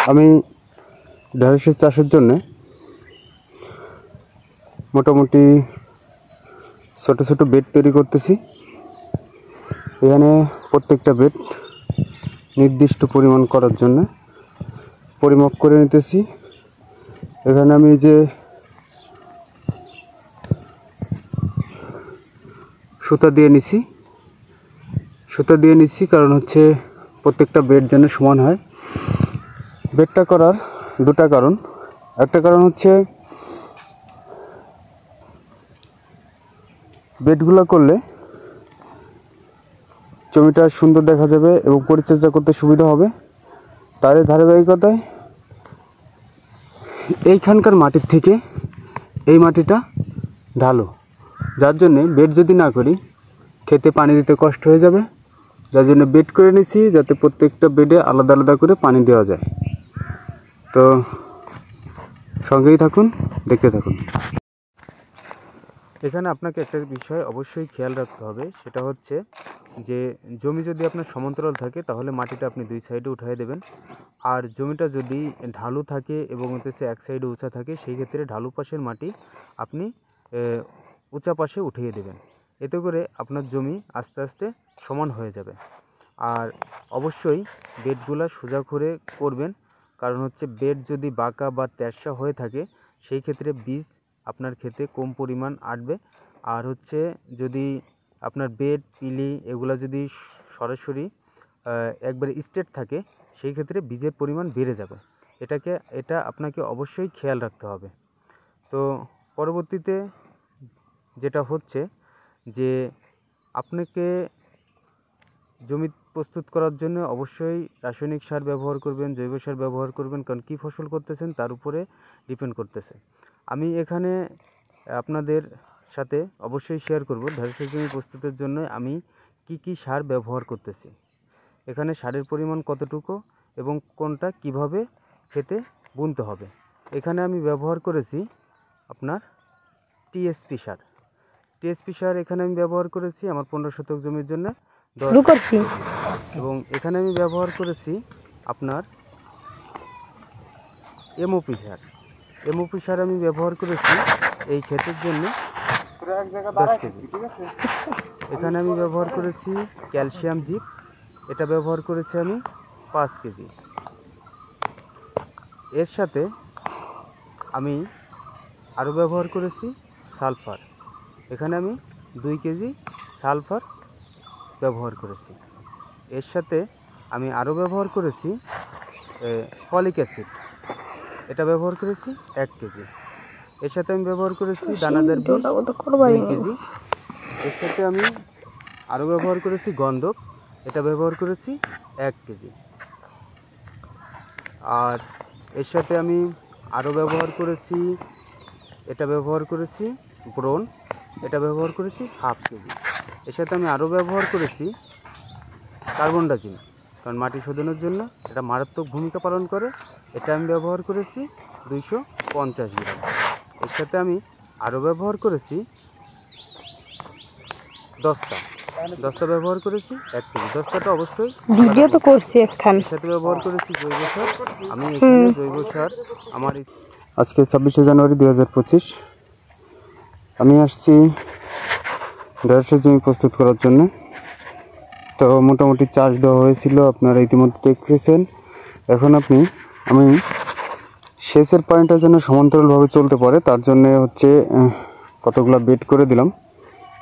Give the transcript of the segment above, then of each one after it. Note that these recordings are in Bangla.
আমি ঢেঁড়সের চাষের জন্য মোটামুটি ছোট ছোট বেড তৈরি করতেছি। এখানে প্রত্যেকটা বেড নির্দিষ্ট পরিমাণ করার জন্য পরিমাপ করে নিতেছি। এখানে আমি যে সুতা দিয়ে নিচ্ছি কারণ হচ্ছে প্রত্যেকটা বেড যেন সমান হয়। বেডটা করার দুটা কারণ। একটা কারণ হচ্ছে বেডগুলো করলে জমিটা সুন্দর দেখা যাবে এবং পরিচর্যা করতে সুবিধা হবে। তার ধারাবাহিকতায় এইখানকার মাটির থেকে এই মাটিটা ঢালু, যার জন্যে বেড যদি না করি খেতে পানি দিতে কষ্ট হয়ে যাবে। যার জন্য বেড করে নিচ্ছি, যাতে প্রত্যেকটা বেডে আলাদা আলাদা করে পানি দেওয়া যায়। তো সঙ্গেই থাকুন, দেখতে থাকুন। এখানে আপনাকে একটা বিষয় অবশ্যই খেয়াল রাখতে হবে, সেটা হচ্ছে যে জমি যদি আপনার সমান্তরাল থাকে তাহলে মাটিটা আপনি দুই সাইডে উঠিয়ে দেবেন। আর জমিটা যদি ঢালু থাকে এবং হচ্ছে এক সাইডে উঁচা থাকে, সেই ক্ষেত্রে ঢালু পাশের মাটি আপনি উঁচা পাশে উঠিয়ে দেবেন। এতে করে আপনার জমি আস্তে আস্তে সমান হয়ে যাবে। আর অবশ্যই বেডগুলো সোজা করে করবেন, কারণ হচ্ছে বেড যদি বাঁকা বা তেরসা হয়ে থাকে সেই ক্ষেত্রে বীজ আপনার ক্ষেতে কম পরিমাণ আসবে। আর হচ্ছে যদি আপনার বেড পিলি এগুলো যদি সরাসরি একবারে স্ট্রেট থাকে সেই ক্ষেত্রে বীজের পরিমাণ বেড়ে যাবে। এটা আপনাকে অবশ্যই খেয়াল রাখতে হবে। তো পরবর্তীতে যেটা হচ্ছে যে আপনাকে জমি প্রস্তুত করার জন্য অবশ্যই রাসায়নিক সার ব্যবহার করবেন, জৈব সার ব্যবহার করবেন, কারণ কী ফসল করতেছেন তার উপরে ডিপেন্ড করতেছে। আমি এখানে আপনাদের সাথে অবশ্যই শেয়ার করব ঢেঁড়সের জমি প্রস্তুতের জন্য আমি কি সার ব্যবহার করতেছি, এখানে সারের পরিমাণ কতটুকু এবং কোনটা কিভাবে খেতে বুনতে হবে। এখানে আমি ব্যবহার করেছি আপনার টিএসপি সার এখানে আমি ব্যবহার করেছি আমার 15 শতক জমির জন্য এবং এখানে আমি ব্যবহার করেছি আপনার এমওপি সার আমি ব্যবহার করেছি এই ক্ষেতের জন্য 10 কেজি। এখানে আমি ব্যবহার করেছি ক্যালসিয়াম জিপ, এটা ব্যবহার করেছি আমি 5 কেজি। এর সাথে আমি আরও ব্যবহার করেছি সালফার, এখানে আমি 2 কেজি সালফার ব্যবহার করেছি। এর সাথে আমি আরও ব্যবহার করেছি ফলিক অ্যাসিড, এটা ব্যবহার করেছি 1 কেজি। এর সাথে আমি ব্যবহার করেছি দানাদার বিষ 2 কেজি। এর সাথে আমি আরও ব্যবহার করেছি গন্ধক, এটা ব্যবহার করেছি 1 কেজি। আর এর সাথে আমি আরও ব্যবহার করেছি ব্রোন, এটা ব্যবহার করেছি 1/2 কেজি। এর সাথে আমি আরও ব্যবহার করেছি কার্বন ডাইজিম, কারণ মাটি শোধনের জন্য এটা মারাত্মক ভূমিকা পালন করে, এটা আমি ব্যবহার করেছি 250 গ্রাম। এর সাথে আমি আরও ব্যবহার করেছি দস্তা ব্যবহার করেছি 1 কেজি। দস্তাটা অবশ্যই ভিডিও তো করছি। এর সাথে ব্যবহার করেছি জৈব সার, আমি এখানে জৈব সার আমার আজকে 26শে জানুয়ারি 2025 আমি আসছি ঢেঁড়সের জমি প্রস্তুত করার জন্য। তো মোটামুটি চাষ দেওয়া হয়েছিল, আপনারা ইতিমধ্যে দেখতেছেন। এখন আমি সেচের পানিটা যেন সমান্তরালভাবে চলতে পারে তার জন্য হচ্ছে কতগুলা বেড করে দিলাম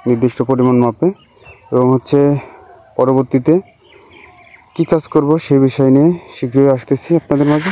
নির্দিষ্ট পরিমাণ মাপে, এবং হচ্ছে পরবর্তীতে কী কাজ করব সেই বিষয় নিয়ে শীঘ্রই আসতেছি আপনাদের মাঝে।